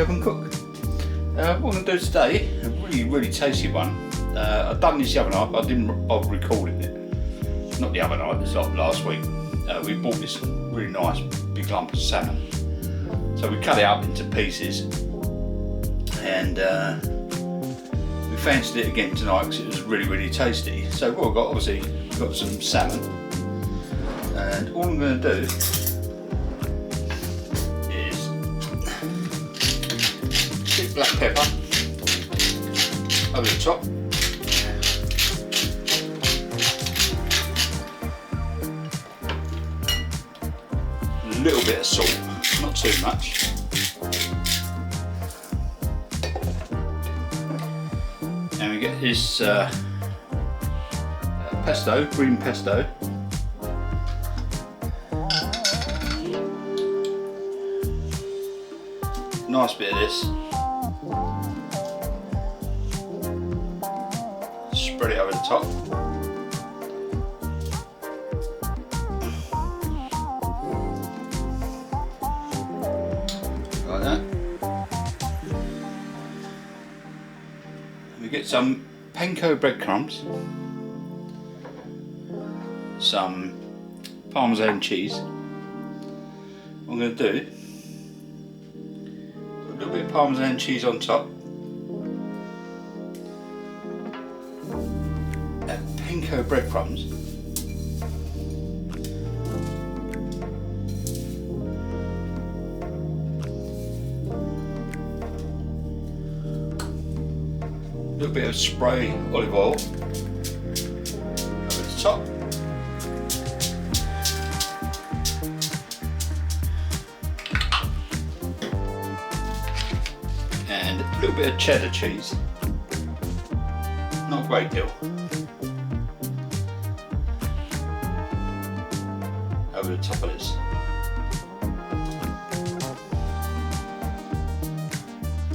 the oven cook. What I'm going to do today, a really tasty one. I've done this the other night, but I didn't bother recording it. Not the other night, it was like last week. We bought this really nice big lump of salmon. So we cut it up into pieces, and we fancied it again tonight because it was really tasty. So what I've got, obviously, we've got some salmon, and all I'm going to do is stick black pepper over the top. A little bit of salt, not too much. And we get this pesto, green pesto. Nice bit of this. Spread it over the top. Like that. We get some Panko breadcrumbs, some Parmesan cheese. What I'm going to do, a little bit of Parmesan cheese on top, and Panko breadcrumbs. A little bit of spray olive oil over the top. And a little bit of cheddar cheese. Not a great deal. Over the top of this.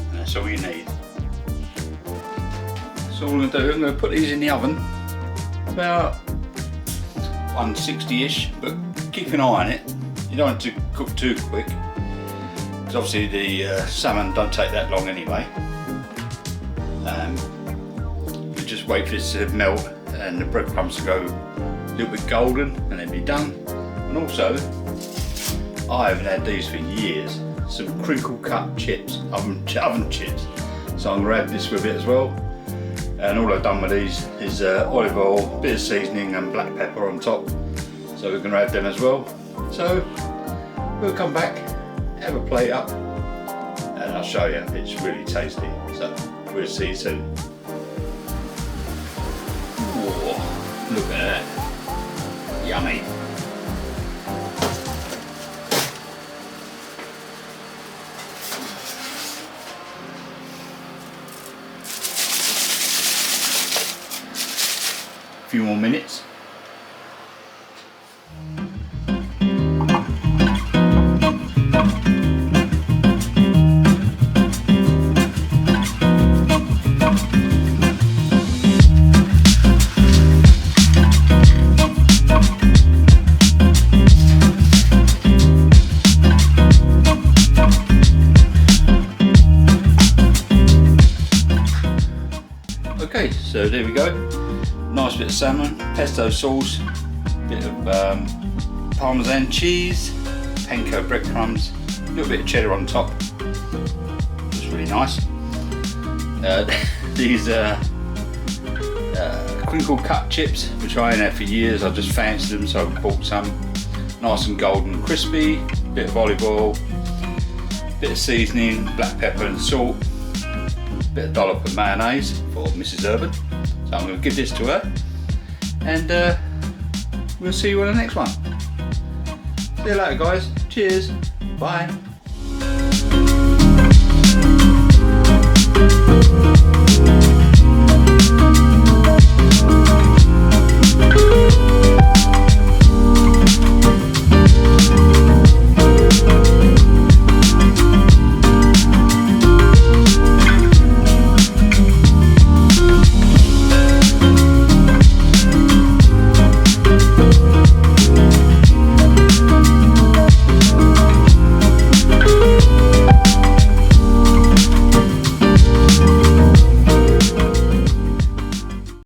And that's all you need. So all I'm going to do, I'm going to put these in the oven about 160ish, but keep an eye on it. You don't want to cook too quick, because obviously the salmon don't take that long anyway. You just wait for this to melt and the breadcrumbs to go a little bit golden, and then be done. And also, I haven't had these for years, some crinkle cut chips, oven chips. So I'm going to add this with it as well. And all I've done with these is olive oil, bit of seasoning and black pepper on top. So we're going to add them as well. So we'll come back, have a plate up, and I'll show you. It's really tasty. So we'll see you soon. Whoa, look at that. Yummy. Few more minutes. Okay, so there we go. Nice bit of salmon, pesto sauce, bit of Parmesan cheese, Panko breadcrumbs, a little bit of cheddar on top. It's really nice. These crinkle cut chips, which I ain't had for years. I just fancied them, so I bought some. Nice and golden and crispy. Bit of olive oil, bit of seasoning, black pepper and salt. Bit of dollop of mayonnaise for Mrs. Urban. So I'm going to give this to her, and we'll see you on the next one. See you later, guys. Cheers. Bye.